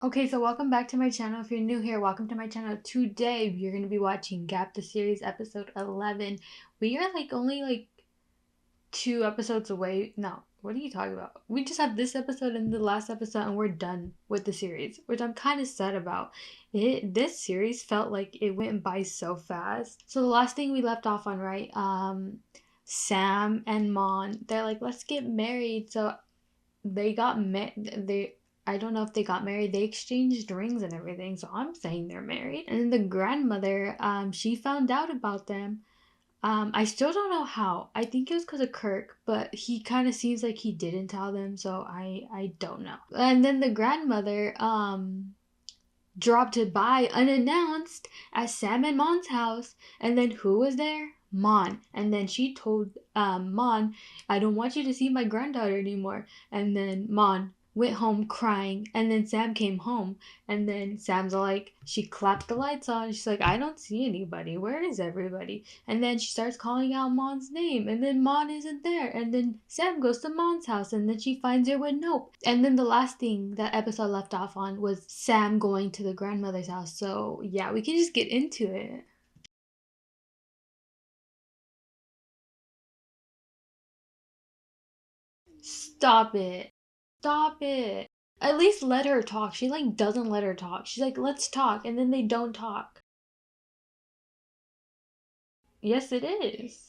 Okay, so welcome back to my channel. If you're new here, welcome to my channel. Today, we're going to be watching Gap the Series episode 11. We are only two episodes away. No, what are you talking about? We just have this episode and the last episode, and we're done with the series, which I'm kind of sad about. This series felt like it went by so fast. So the last thing we left off on, right? Sam and Mon, they're like, let's get married. So they got met. I don't know if they got married. They exchanged rings and everything, so I'm saying they're married. And then the grandmother, she found out about them. I still don't know how. I think it was because of Kirk, but he kind of seems like he didn't tell them, so I don't know. And then the grandmother dropped by unannounced at Sam and Mon's house. And then who was there? Mon. And then she told Mon, I don't want you to see my granddaughter anymore. And then Mon went home crying. And then Sam came home. And then Sam's like, she clapped the lights on. She's like, I don't see anybody. Where is everybody? And then she starts calling out Mon's name. And then Mon isn't there. And then Sam goes to Mon's house. And then she finds her with Nope. And then the last thing that episode left off on was Sam going to the grandmother's house. So yeah, we can just get into it. Stop it. Stop it. At least let her talk. She doesn't let her talk. She's like, let's talk, and then they don't talk. Yes, it is.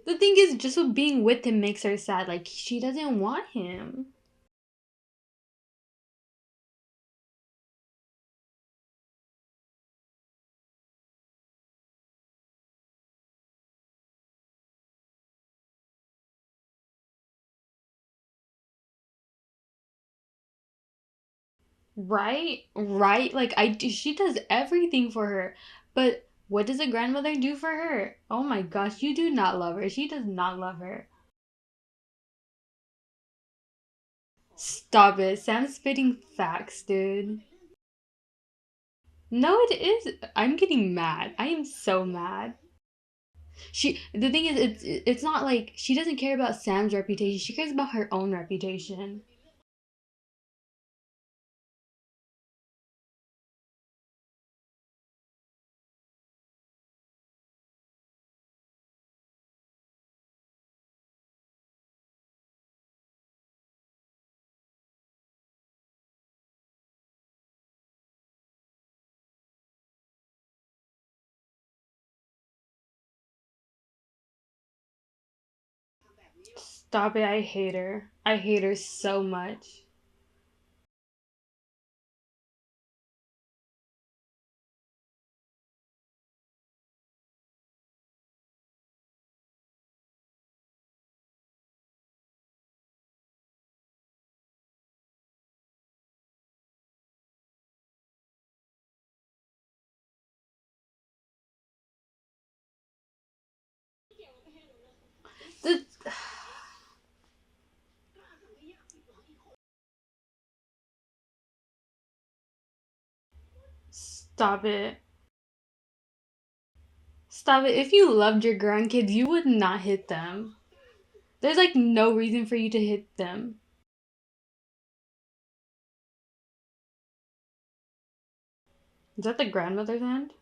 The thing is, just with being with him makes her sad. Like, she doesn't want him. Right? Right? She does everything for her. But what does the grandmother do for her? Oh my gosh, you do not love her. She does not love her. Stop it. Sam's spitting facts, dude. No, it is. I'm getting mad. I am so mad. The thing is, it's not like she doesn't care about Sam's reputation. She cares about her own reputation. Stop it. I hate her. I hate her so much. The, stop it. Stop it. If you loved your grandkids, you would not hit them. There's no reason for you to hit them. Is that the grandmother's hand?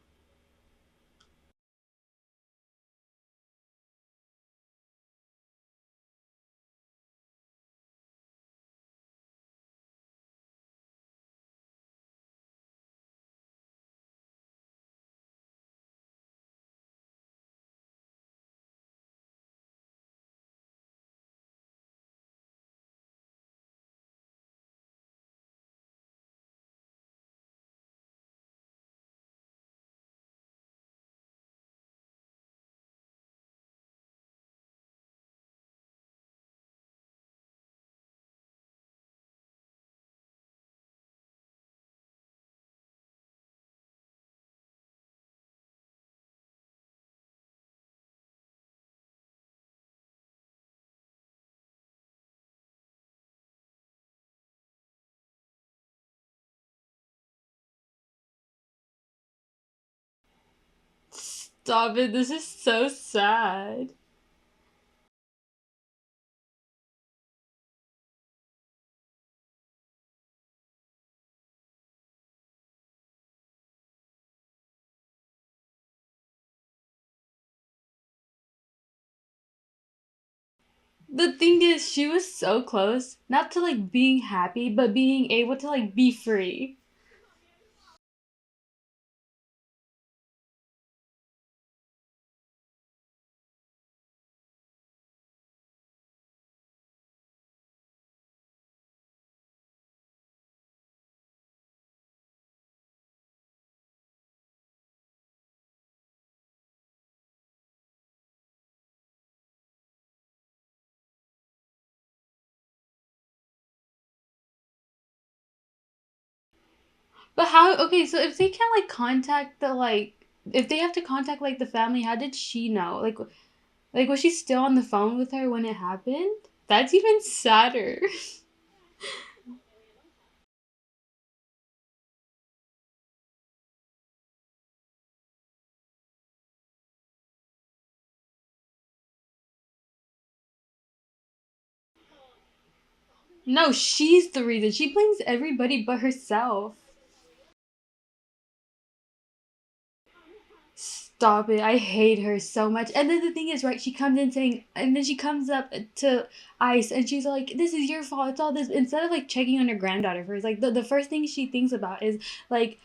Stop it. This is so sad. The thing is, she was so close, not to like being happy, but being able to like be free. But how? Okay, so if they can't like contact the like, if they have to contact like the family, how did she know? Like was she still on the phone with her when it happened? That's even sadder. No, she's the reason. She blames everybody but herself. Stop it. I hate her so much. And then the thing is, right, she comes in saying, and then she comes up to Ice and she's like, this is your fault. It's all this. Instead of like checking on her granddaughter first, like the first thing she thinks about is like,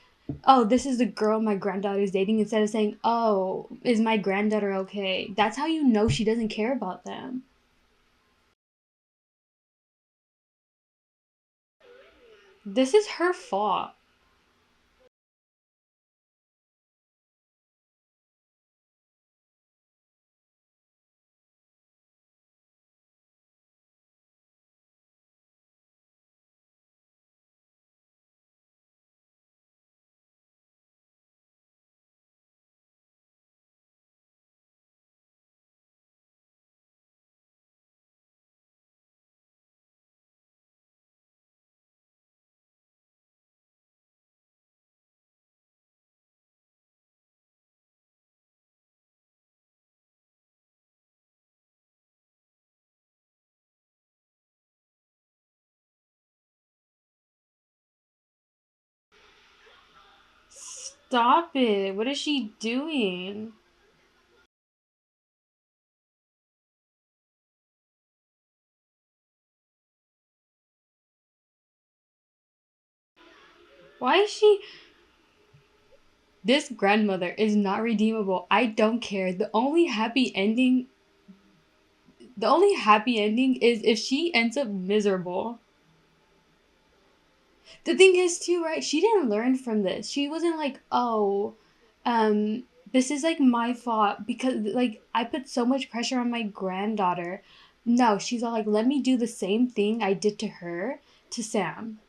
oh, this is the girl my granddaughter's dating, instead of saying, oh, is my granddaughter okay? That's how you know she doesn't care about them. This is her fault. Stop it. What is she doing? Why is she. This grandmother is not redeemable. I don't care. The only happy ending is if she ends up miserable. The thing is too, right? She didn't learn from this. She wasn't like, oh, this is like my fault because like I put so much pressure on my granddaughter. No, she's all like, let me do the same thing I did to her to Sam.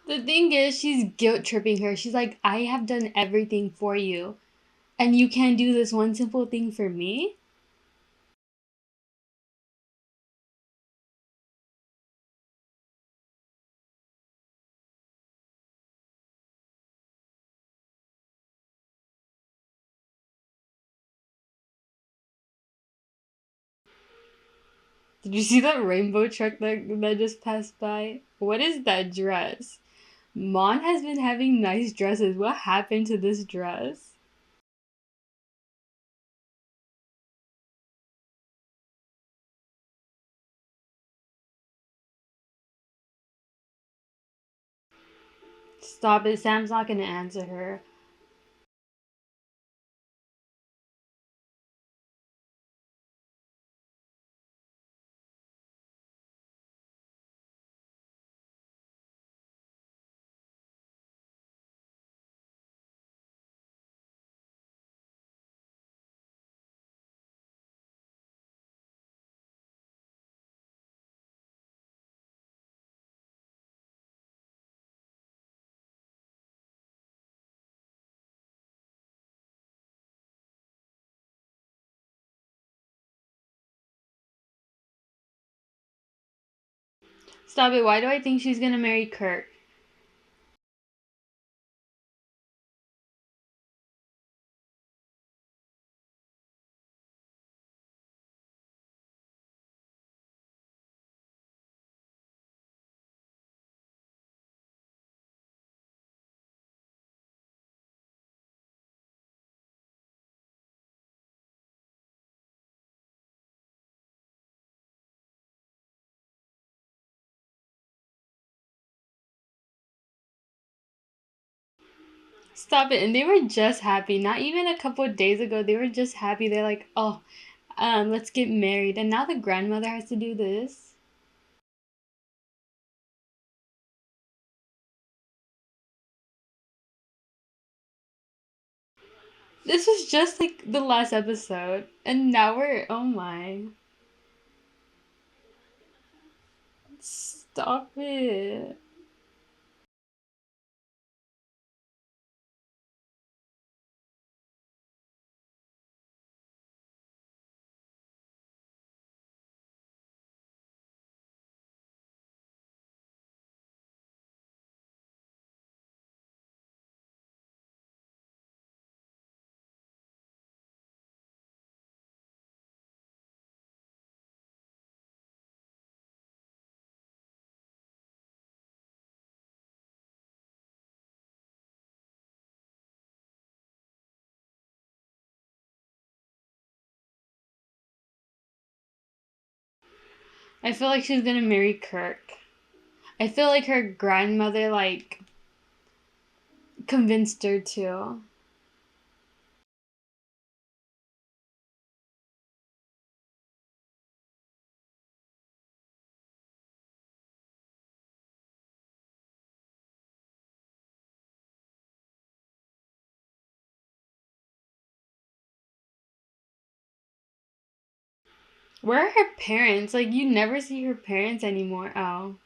The thing is, she's guilt tripping her. She's like, I have done everything for you, and you can't do this one simple thing for me? Did you see that rainbow truck that just passed by? What is that dress? Mon has been having nice dresses. What happened to this dress? Stop it. Sam's not gonna answer her. Stop it. Why do I think she's gonna marry Kirk? Stop it. And they were just happy. Not even a couple of days ago. They were just happy. They're like, oh, let's get married. And now the grandmother has to do this. This was just like the last episode. And now we're, oh my. Stop it. I feel like she's gonna marry Kirk. I feel like her grandmother, like, convinced her to. Where are her parents? Like, you never see her parents anymore. Oh.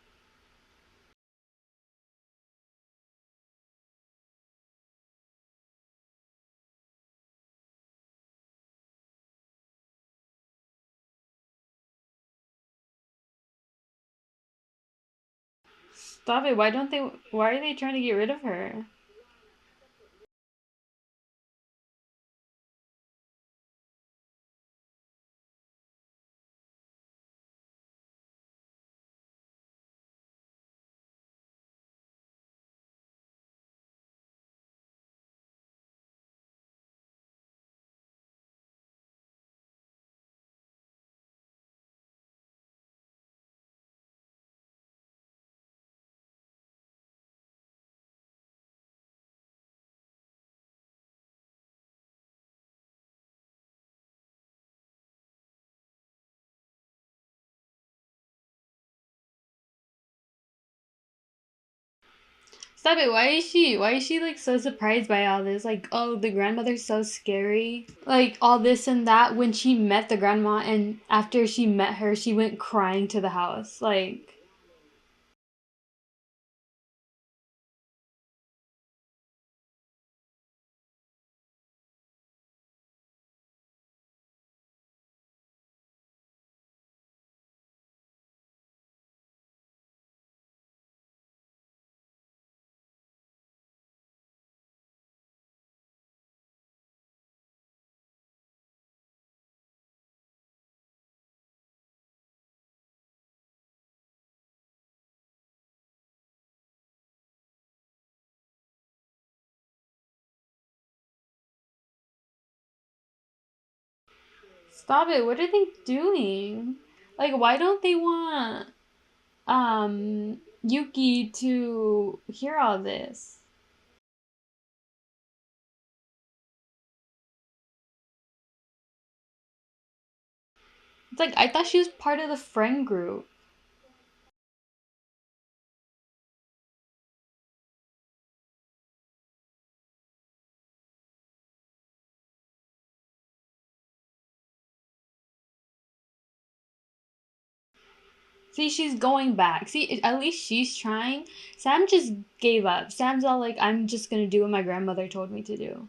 Stop it. Why are they trying to get rid of her? Stop it. Why is she like so surprised by all this? Like, oh, the grandmother's so scary. Like all this and that when she met the grandma and after she met her, she went crying to the house. Like, stop it. What are they doing? Like, why don't they want Yuki to hear all this. It's like I thought she was part of the friend group. See, she's going back. See, at least she's trying. Sam just gave up. Sam's all like, I'm just gonna do what my grandmother told me to do.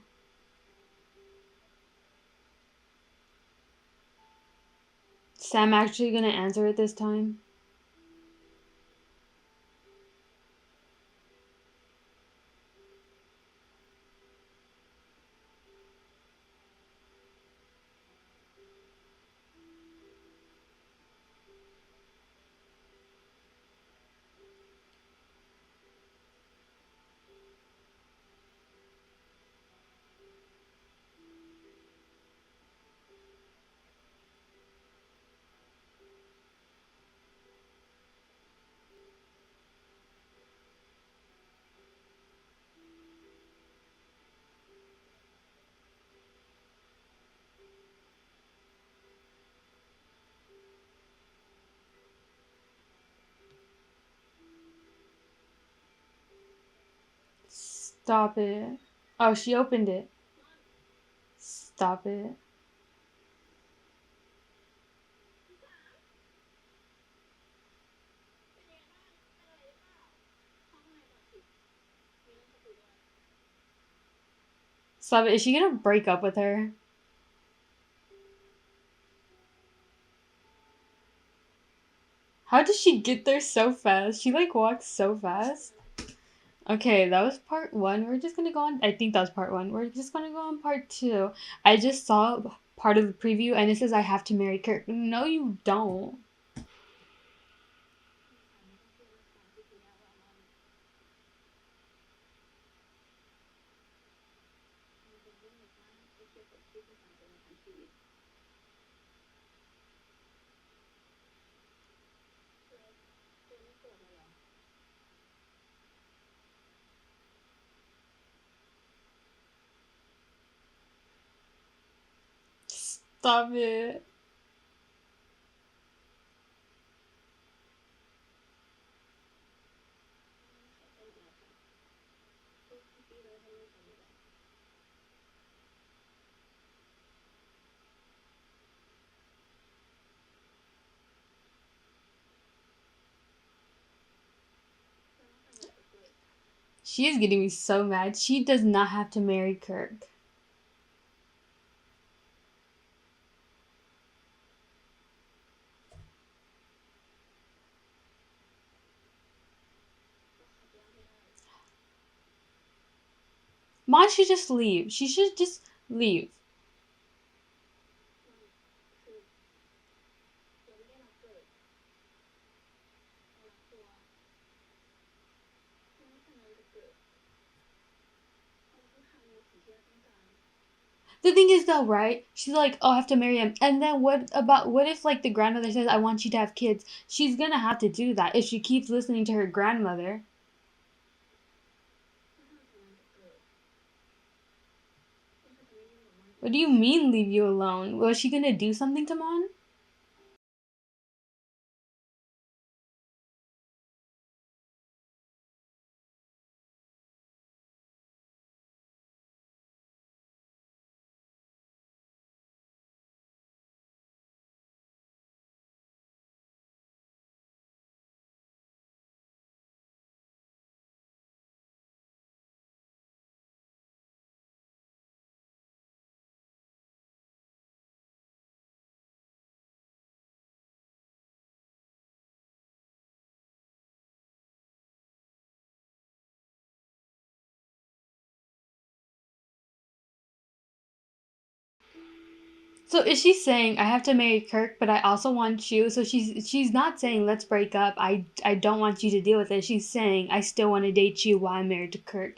Sam actually gonna answer it this time? Stop it. Oh, she opened it. Stop it. Stop it. Is she gonna break up with her? How did she get there so fast? She like walks so fast. Okay, that was part one. We're just gonna go on. I think that was part one. We're just gonna go on part two. I just saw part of the preview and it says I have to marry Kirk. No, you don't. Stop it. She is getting me so mad. She does not have to marry Kirk. Mom should just leave. She should just leave. The thing is though, right? She's like, oh, I have to marry him. And then what if like the grandmother says, I want you to have kids? She's gonna have to do that if she keeps listening to her grandmother. What do you mean leave you alone? Was she gonna do something to Mon? So is she saying I have to marry Kirk, but I also want you? So she's not saying let's break up. I don't want you to deal with it. She's saying I still want to date you while I'm married to Kirk.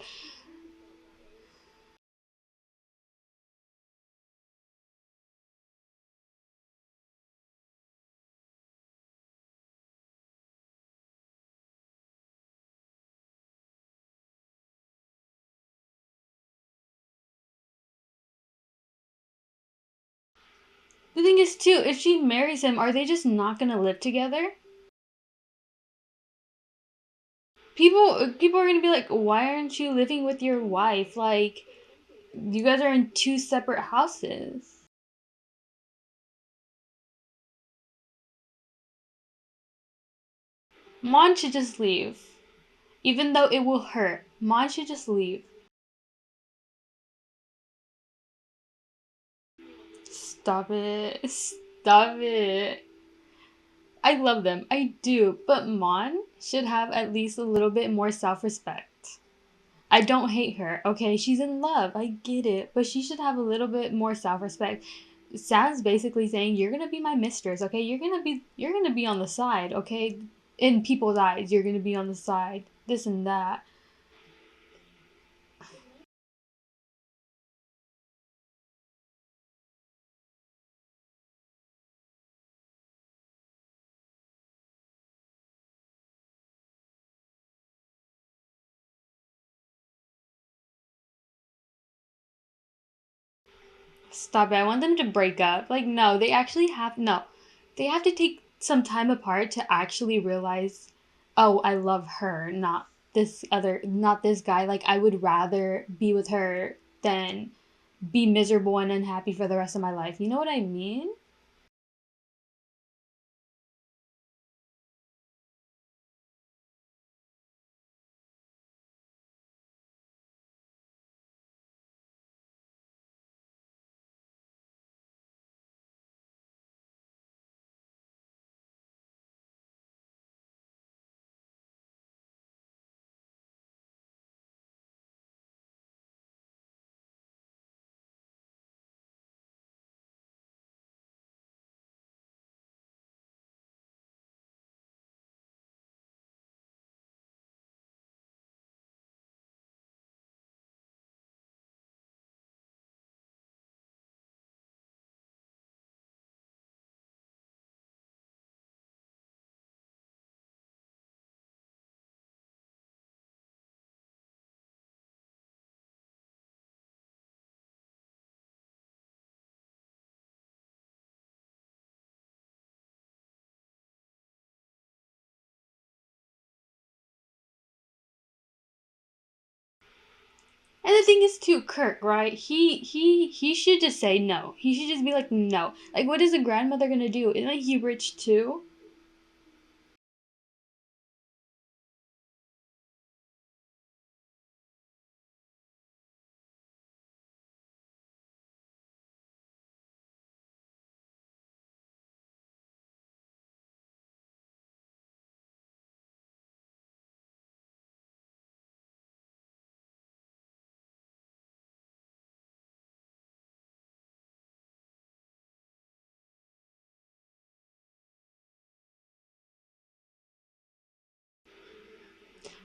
The thing is, too, if she marries him, are they just not gonna live together? People are gonna be like, why aren't you living with your wife? Like, you guys are in two separate houses. Mon should just leave. Even though it will hurt. Mon should just leave. Stop it. Stop it. I love them. I do. But Mon should have at least a little bit more self respect. I don't hate her, okay? She's in love. I get it. But she should have a little bit more self respect. Sam's basically saying, you're gonna be my mistress, okay? You're gonna be on the side, okay? In people's eyes, you're gonna be on the side. This and that. Stop it. I want them to break up. Like, no, they actually have no. They have to take some time apart to actually realize, oh, I love her, not this guy. Like, I would rather be with her than be miserable and unhappy for the rest of my life. You know what I mean? And the thing is too, Kirk, right? He should just say no. He should just be like no. Like, what is a grandmother gonna do? Isn't he rich too?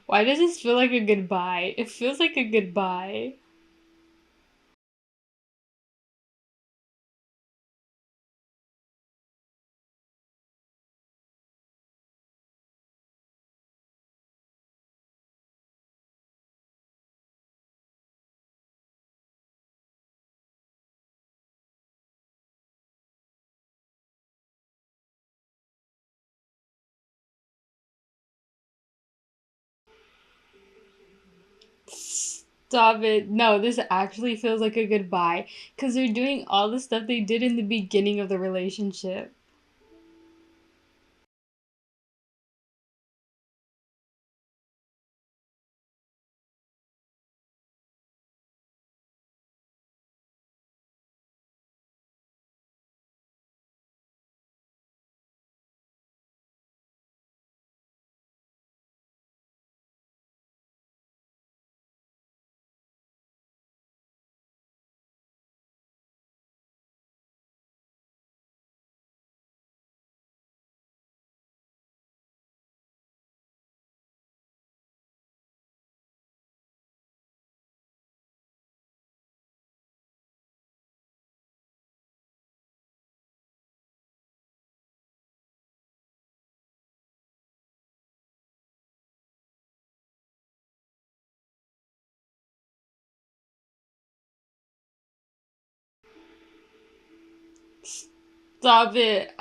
Why does this feel like a goodbye? It feels like a goodbye. Stop it. No, this actually feels like a goodbye. Because they're doing all the stuff they did in the beginning of the relationship. Stop it.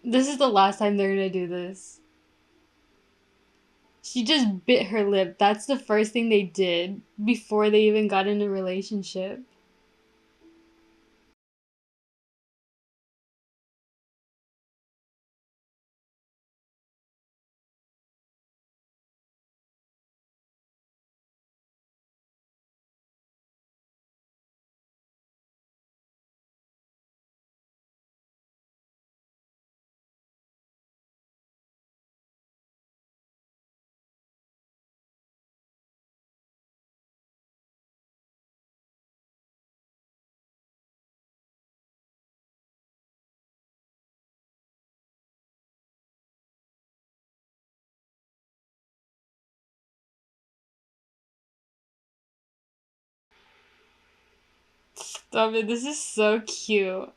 This is the last time they're gonna do this. She just bit her lip. That's the first thing they did before they even got in a relationship. Stop it. This is so cute.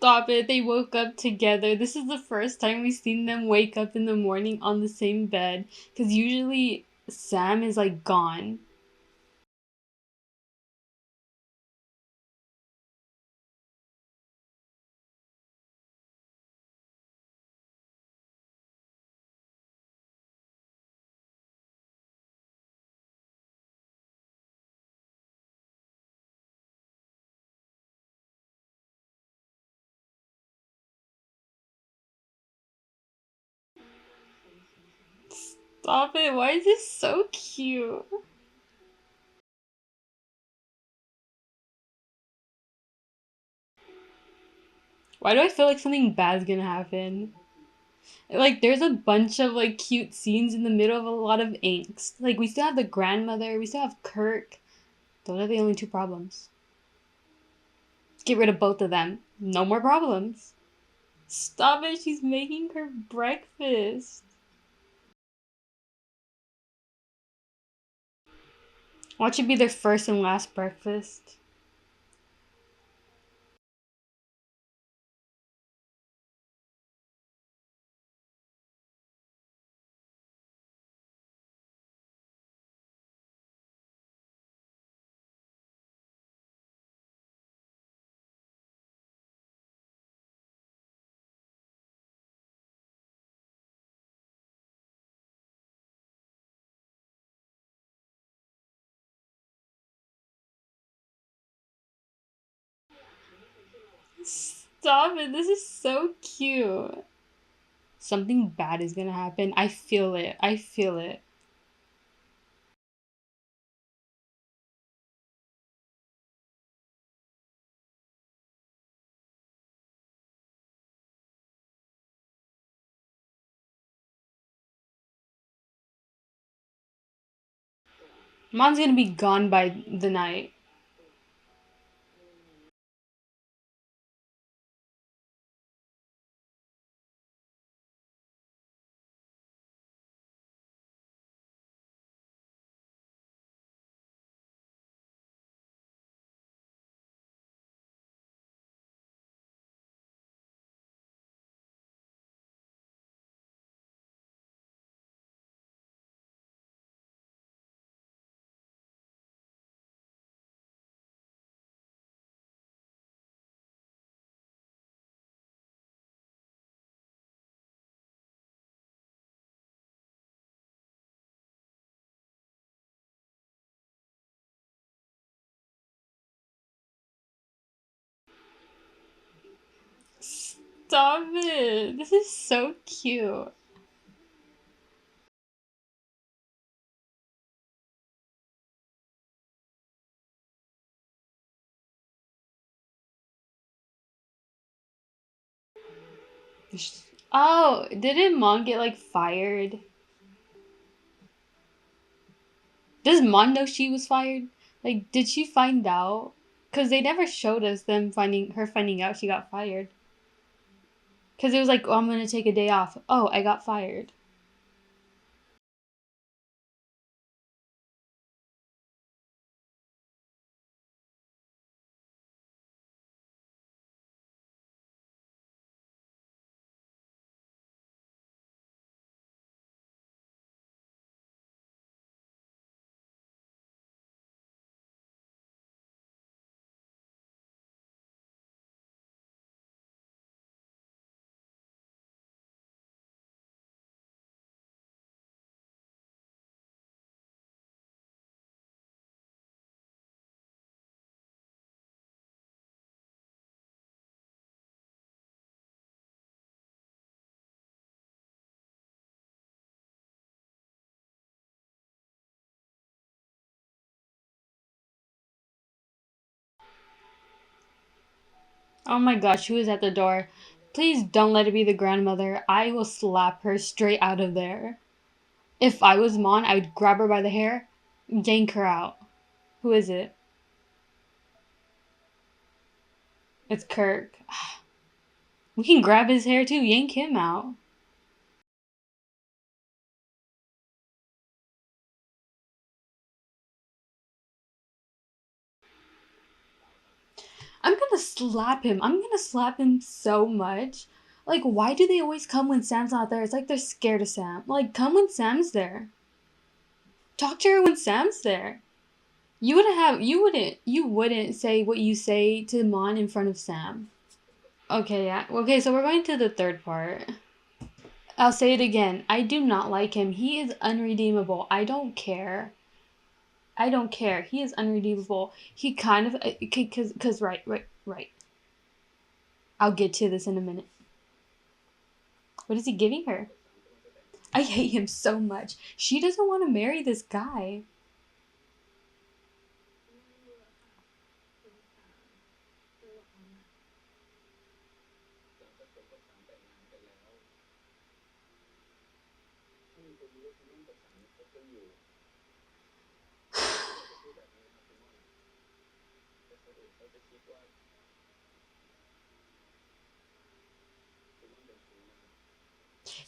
Stop it. They woke up together. This is the first time we've seen them wake up in the morning on the same bed. Because usually Sam is like gone. Stop it. Why is this so cute? Why do I feel like something bad's gonna happen? Like, there's a bunch of like cute scenes in the middle of a lot of angst. Like, we still have the grandmother, we still have Kirk. Those are the only two problems. Get rid of both of them. No more problems. Stop it, she's making her breakfast. Watch it be their first and last breakfast. Stop it, this is so cute. Something bad is gonna happen. I feel it. I feel it. Mom's gonna be gone by the night. Stop it. This is so cute. Oh, didn't Mon get like fired? Does Mon know she was fired? Like, did she find out? Cause they never showed us them finding out she got fired. Because it was like, oh, I'm going to take a day off. Oh, I got fired. Oh my gosh, who is at the door? Please don't let it be the grandmother. I will slap her straight out of there. If I was Mon, I would grab her by the hair, yank her out. Who is it? It's Kirk. We can grab his hair too, yank him out. I'm gonna slap him. I'm gonna slap him so much. Like, why do they always come when Sam's not there? It's like they're scared of Sam. Like, come when Sam's there. Talk to her when Sam's there. You wouldn't say what you say to Mon in front of Sam. Okay, yeah. Okay, so we're going to the third part. I'll say it again. I do not like him. He is unredeemable. I don't care. I don't care. He is unredeemable. He kind of, cause right. I'll get to this in a minute. What is he giving her? I hate him so much. She doesn't want to marry this guy.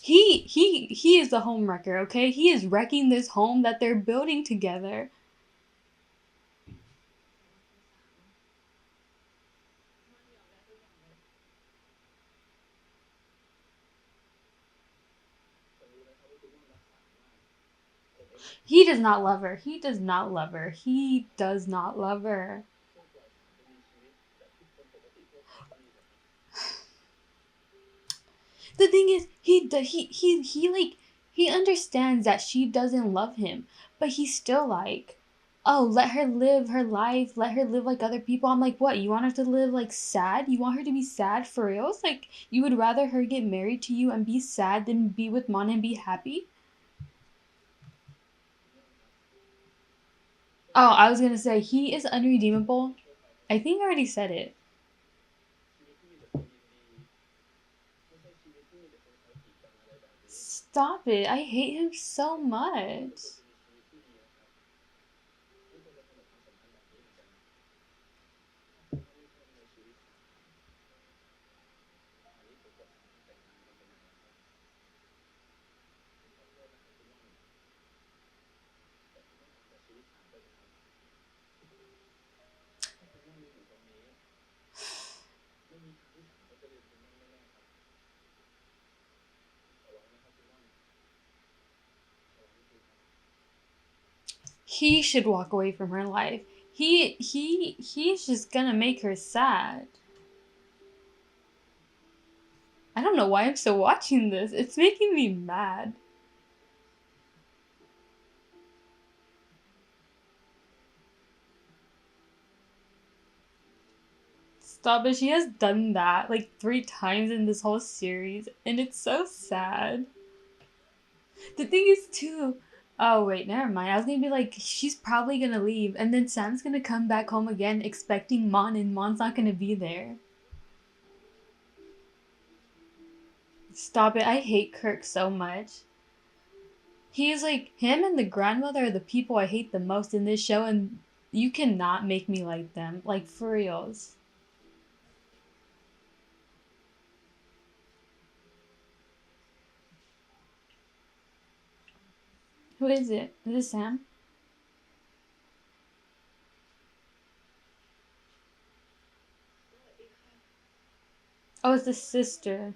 He is the home wrecker, okay? He is wrecking this home that they're building together. He does not love her. He does not love her. He does not love her. The thing is, he understands that she doesn't love him, but he's still like, oh, let her live her life, let her live like other people. I'm like, what? You want her to live like sad? You want her to be sad for real? It's like you would rather her get married to you and be sad than be with Mon and be happy? Oh, I was gonna say he is unredeemable. I think I already said it. Stop it. I hate him so much. He should walk away from her life. He's just gonna make her sad. I don't know why I'm still watching this. It's making me mad. Stop it. She has done that like 3 times in this whole series, and it's so sad. The thing is, too. Oh, wait, never mind. I was gonna be like, she's probably gonna leave, and then Sam's gonna come back home again expecting Mon, and Mon's not gonna be there. Stop it. I hate Kirk so much. He's like, him and the grandmother are the people I hate the most in this show, and you cannot make me like them. Like, for reals. Who is it? Is it Sam? Oh, it's the sister.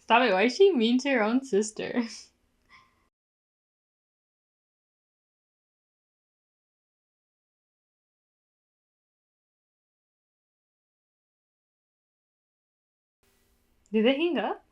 Stop it. Why is she mean to her own sister? Did they hang up?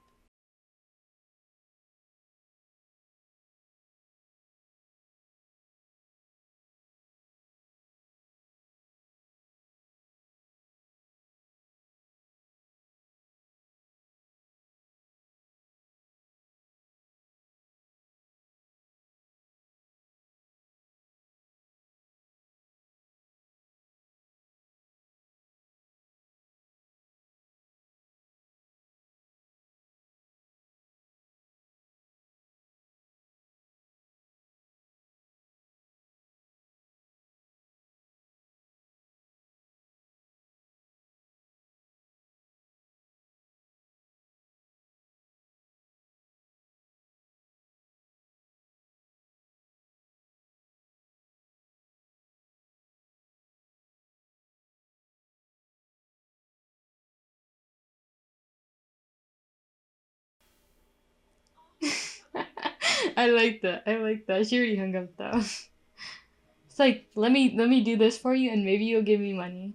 I like that. I like that. She already hung up though. It's like, let me do this for you and maybe you'll give me money.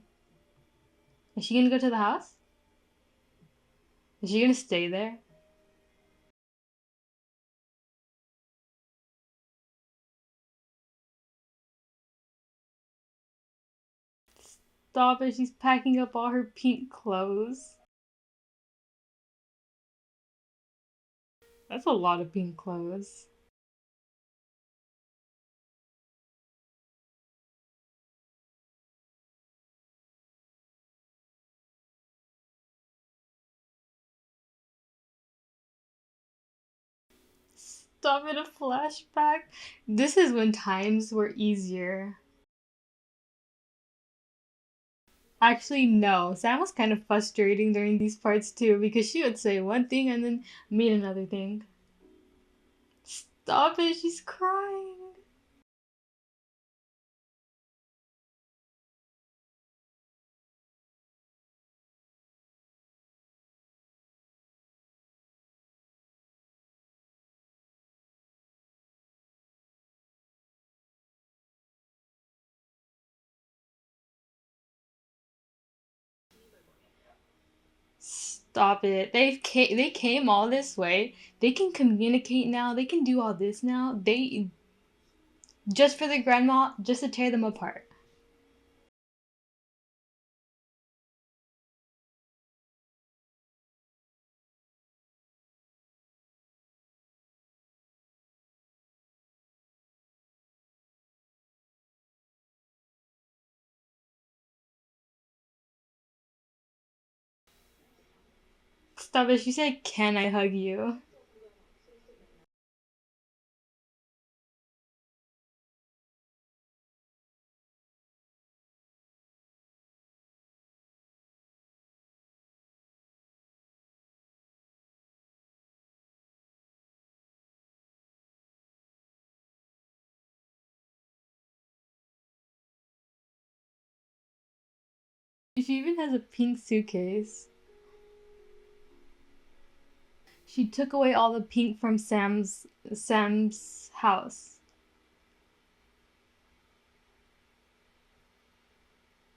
Is she gonna go to the house? Is she gonna stay there? Stop it, she's packing up all her pink clothes. That's a lot of pink clothes. Stop it, a flashback. This is when times were easier. Actually, no. Sam was kind of frustrating during these parts too because she would say one thing and then mean another thing. Stop it, she's crying. Stop it. They came all this way. They can communicate now. They can do all this now. They just for the grandma, just to tear them apart. Stop it. She said, "Can I hug you?" She even has a pink suitcase. She took away all the pink from Sam's house.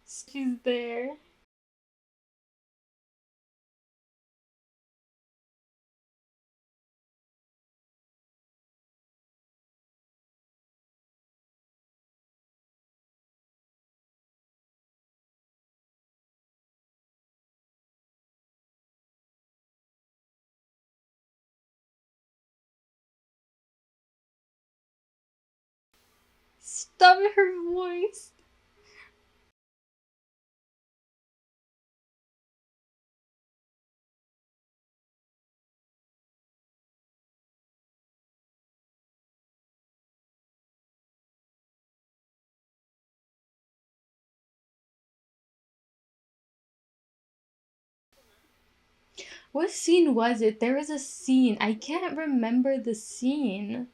She's there. Stop it, her voice. What scene was it? There was a scene. I can't remember the scene.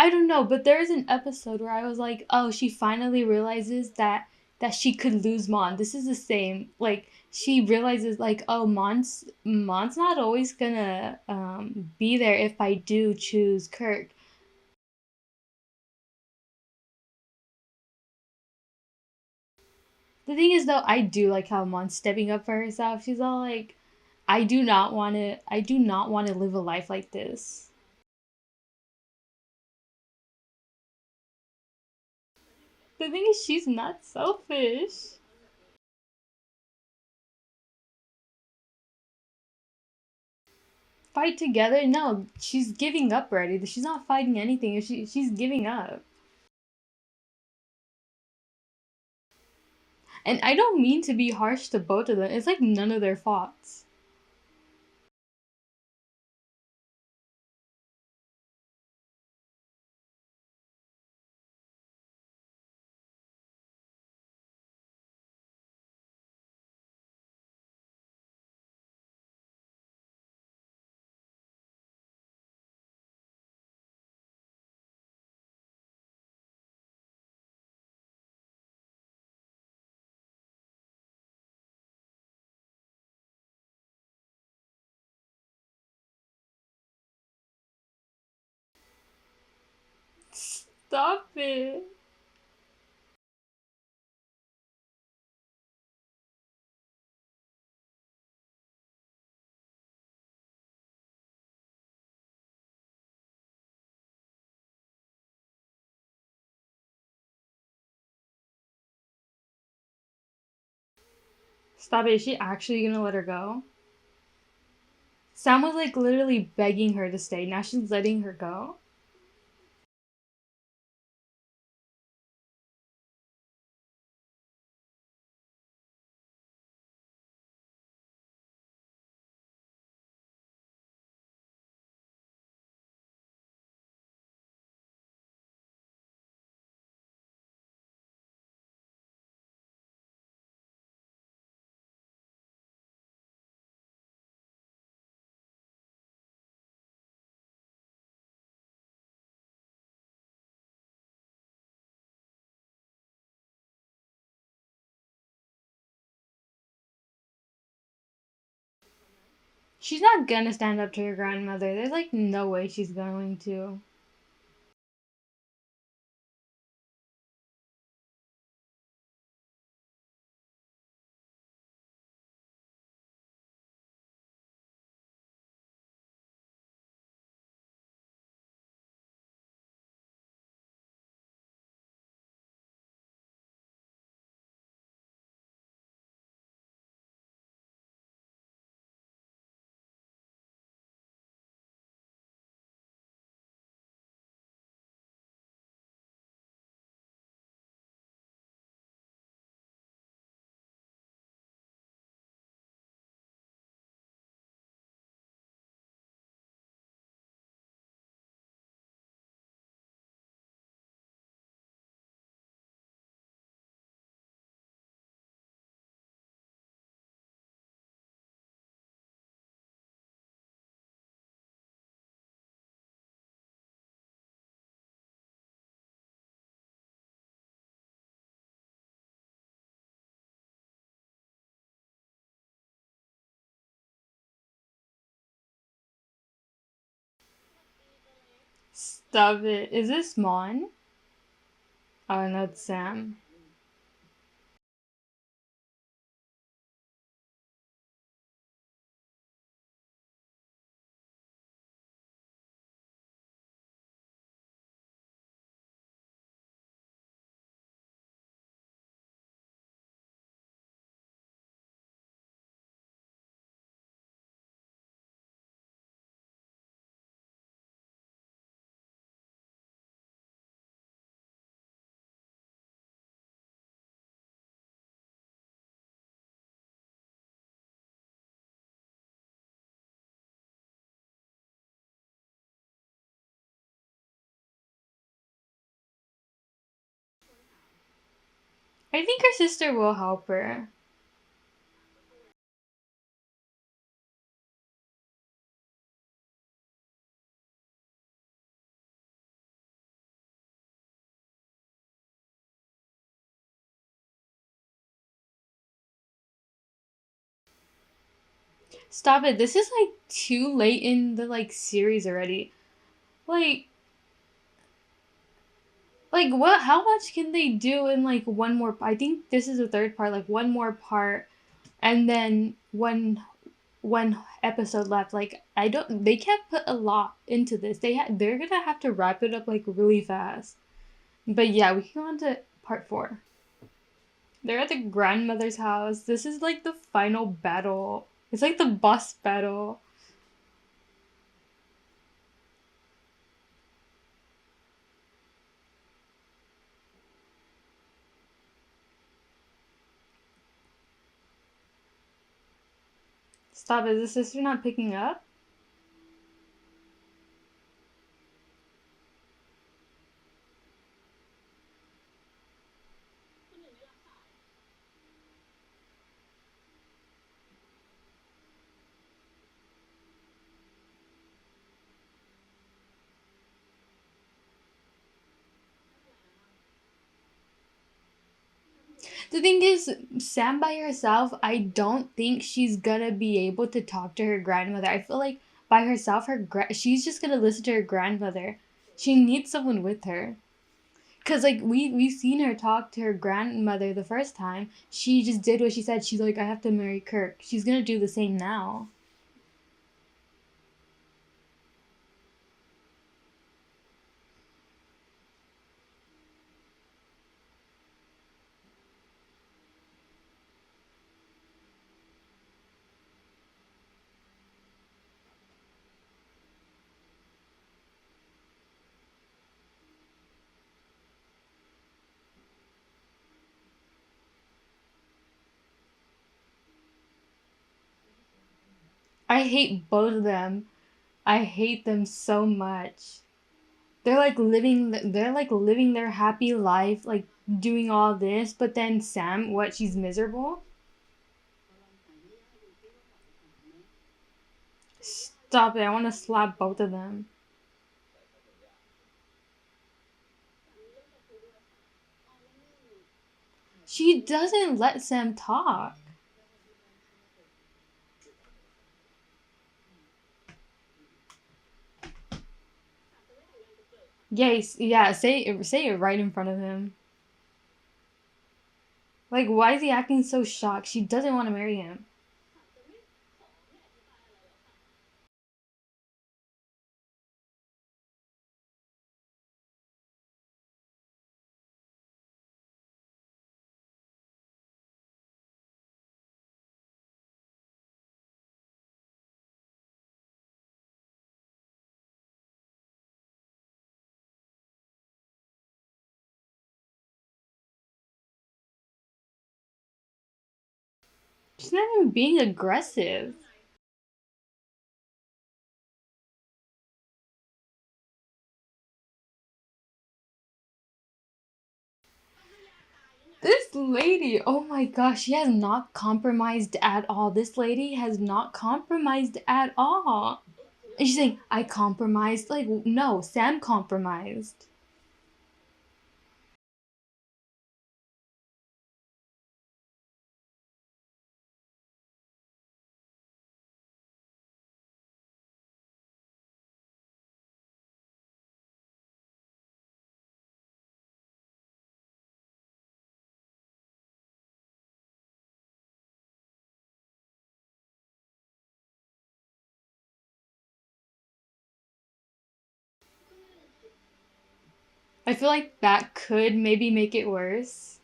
I don't know, but there is an episode where I was like, oh, she finally realizes that she could lose Mon. This is the same. Like she realizes like, oh, Mon's not always gonna be there if I do choose Kirk. The thing is though, I do like how Mon's stepping up for herself. She's all like, I do not want to live a life like this. The thing is she's not selfish. Fight together? No, she's giving up already. She's not fighting anything. She's giving up. And I don't mean to be harsh to both of them. It's like none of their faults. Stop it. Stop it. Is she actually gonna let her go? Sam was like literally begging her to stay. Now she's letting her go. She's not gonna stand up to her grandmother. There's like no way she's going to. Stop it. Is this Mon? Oh no, it's Sam. I think her sister will help her. Stop it. This is like too late in the like series already. Like what, how much can they do in like one more, I think this is the third part, like one more part and then one episode left. Like I don't, they can't put a lot into this. They're gonna have to wrap it up like really fast. But yeah, we can go on to part 4. They're at the grandmother's house. This is like the final battle. It's like the boss battle. Stop, is the sister not picking up? The thing is, Sam by herself, I don't think she's gonna be able to talk to her grandmother. I feel like by herself, she's just gonna listen to her grandmother. She needs someone with her. Cause like we've seen her talk to her grandmother the first time. She just did what she said. She's like, I have to marry Kirk. She's gonna do the same now. I hate both of them. I hate them so much. They're like living their happy life, like doing all this, but then Sam, what, she's miserable? Stop it. I want to slap both of them. She doesn't let Sam talk. Yes, yeah, say it right in front of him. Like, why is he acting so shocked? She doesn't want to marry him. She's not even being aggressive. This lady, oh my gosh, she has not compromised at all. This lady has not compromised at all. And she's saying, I compromised. Like, no, Sam compromised. I feel like that could maybe make it worse.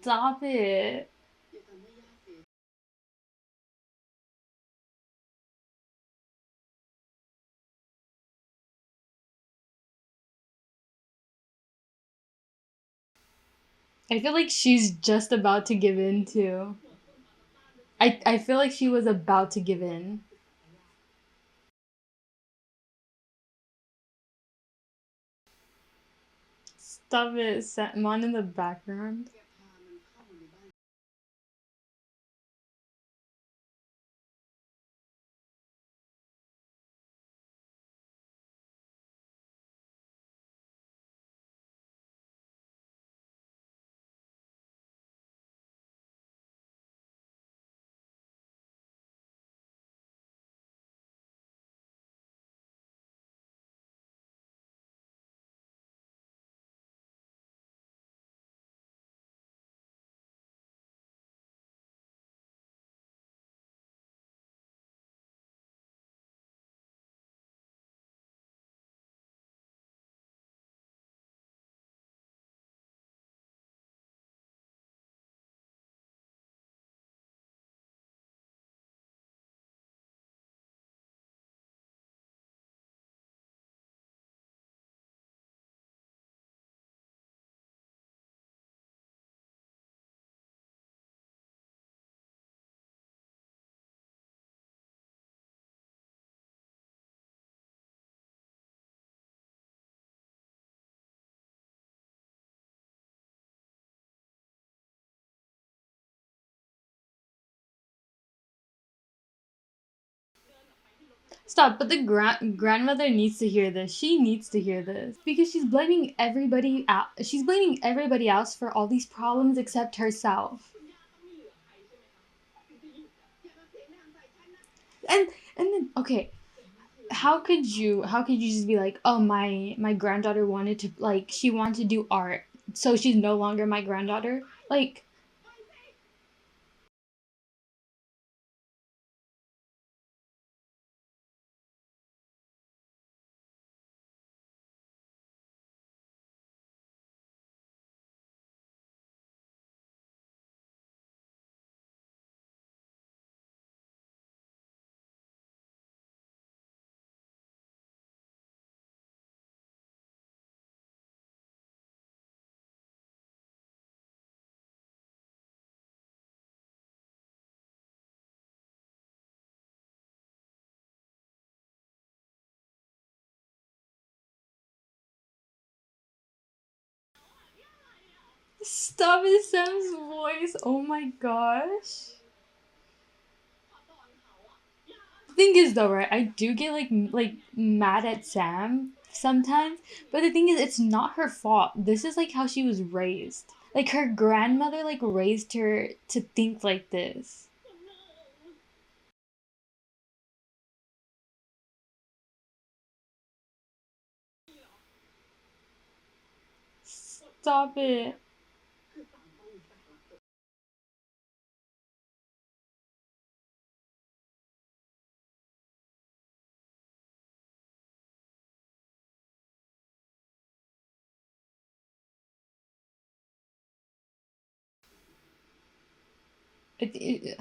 Stop it. I feel like she's just about to give in too. I feel like she was about to give in. Stop it. Mon in the background. Stop, but the grandmother needs to hear this. She needs to hear this because she's blaming everybody out. She's blaming everybody else for all these problems except herself. And and then okay, how could you just be like, "Oh, my granddaughter wanted to like she wanted to do art, so she's no longer my granddaughter?" Like, stop it, Sam's voice. Oh my gosh. The thing is though, right? I do get like mad at Sam sometimes, but the thing is it's not her fault. This is like how she was raised. Like her grandmother like raised her to think like this. Stop it. It,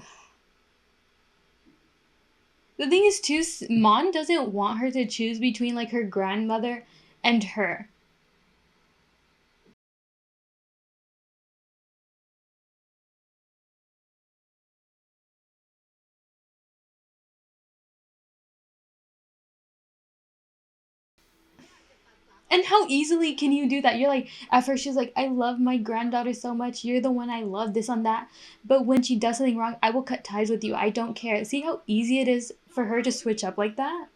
the thing is too, Mon doesn't want her to choose between like her grandmother and her. And how easily can you do that? You're like, at first she's like, I love my granddaughter so much. You're the one I love, this on that. But when she does something wrong, I will cut ties with you. I don't care. See how easy it is for her to switch up like that?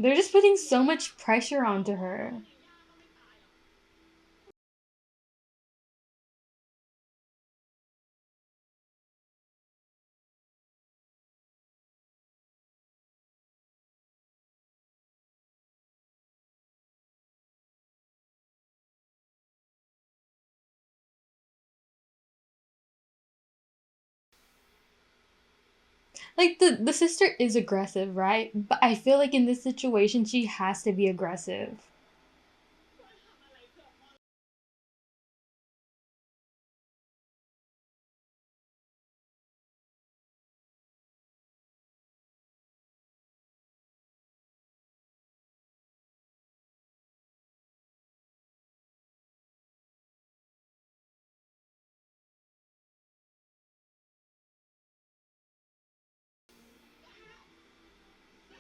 They're just putting so much pressure onto her. Like the sister is aggressive, right? But I feel like in this situation she has to be aggressive.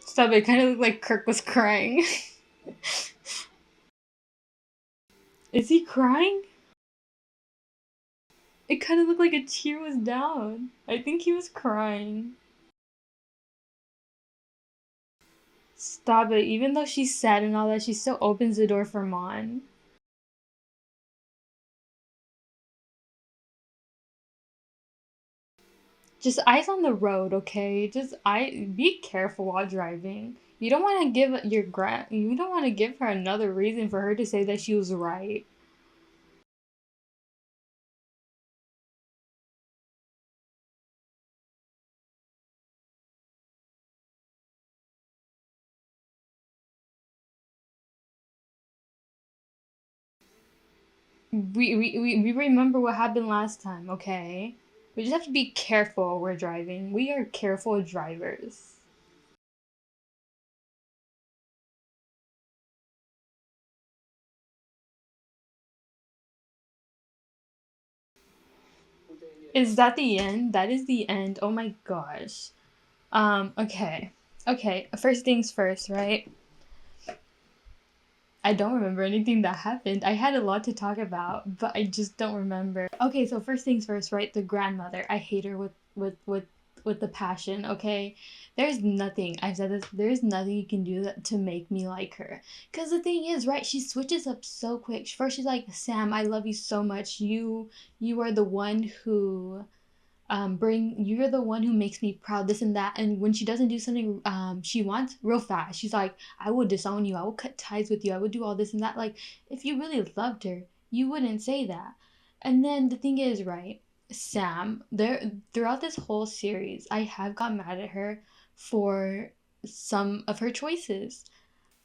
Stop it, kind of looked like Kirk was crying. Is he crying? It kind of looked like a tear was down. I think he was crying. Stop it. Even though she's sad and all that, she still opens the door for Mon. Just eyes on the road, okay? Just be careful while driving. You don't want to give you don't want to give her another reason for her to say that she was right. We remember what happened last time, okay? We just have to be careful while we're driving. We are careful drivers. Is that the end? That is the end. Oh my gosh. Okay. Okay, first things first, right? I don't remember anything that happened. I had a lot to talk about, but I just don't remember. Okay, so first things first, right? The grandmother. I hate her with the passion, okay? There's nothing. I've said this. There's nothing you can do to make me like her. Cuz the thing is, right? She switches up so quick. First she's like, "Sam, I love you so much. You are the one who bring you're the one who makes me proud, this and that." And when she doesn't do something she wants, real fast she's like, "I will disown you, I will cut ties with you, I would do all this and that." Like, if you really loved her, you wouldn't say that. And then the thing is, right, Sam, there throughout this whole series I have got mad at her for some of her choices.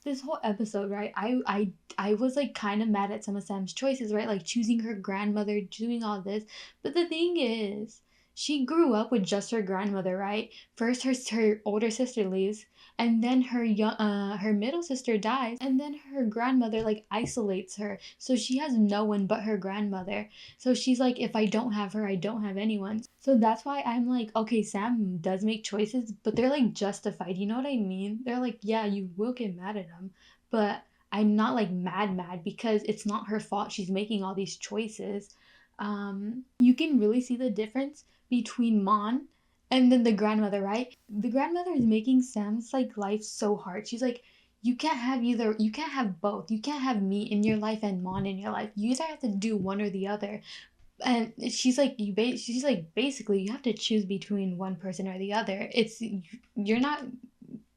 This whole episode, right? I was like kind of mad at some of Sam's choices, right? Like choosing her grandmother, doing all this. But the thing is, she grew up with just her grandmother, right? First, her older sister leaves, and then her middle sister dies, and then her grandmother like isolates her, so she has no one but her grandmother. So she's like, if I don't have her, I don't have anyone. So that's why I'm like, okay, Sam does make choices, but they're like justified. You know what I mean? They're like, yeah, you will get mad at them, but I'm not like mad because it's not her fault she's making all these choices. You can really see the difference between Mon and then the grandmother, right? The grandmother is making Sam's like life so hard. She's like, you can't have either, you can't have both. You can't have me in your life and Mon in your life. You either have to do one or the other. And she's like, she's like, basically you have to choose between one person or the other. You're not,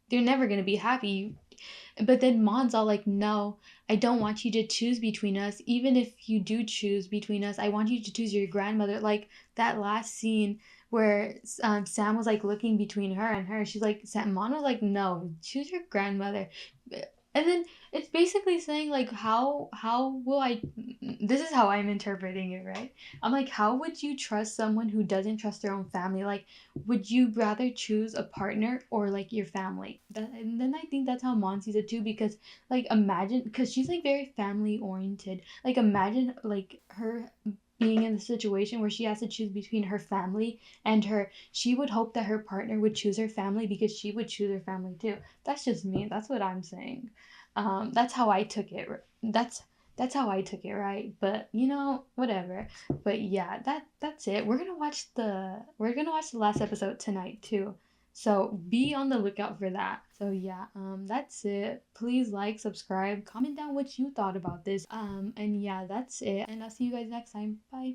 you're never gonna be happy. But then Mon's all like, no, I don't want you to choose between us. Even if you do choose between us, I want you to choose your grandmother. Like that last scene where Sam was like looking between her and her. She's like, Mon was like, no, choose your grandmother. And then it's basically saying like, how will I? This is how I'm interpreting it, right? I'm like, how would you trust someone who doesn't trust their own family? Like, would you rather choose a partner or like your family? And then I think that's how Mon sees it too, because like imagine, because she's like very family oriented. Like imagine like her being in the situation where she has to choose between her family and her. She would hope that her partner would choose her family because she would choose her family too. That's just me. That's what I'm saying. That's how I took it. That's how I took it, right? But whatever. But yeah, that's it. We're gonna watch the last episode tonight too. So be on the lookout for that. So yeah, that's it. Please like, subscribe, comment down what you thought about this. And yeah, that's it. And I'll see you guys next time. Bye.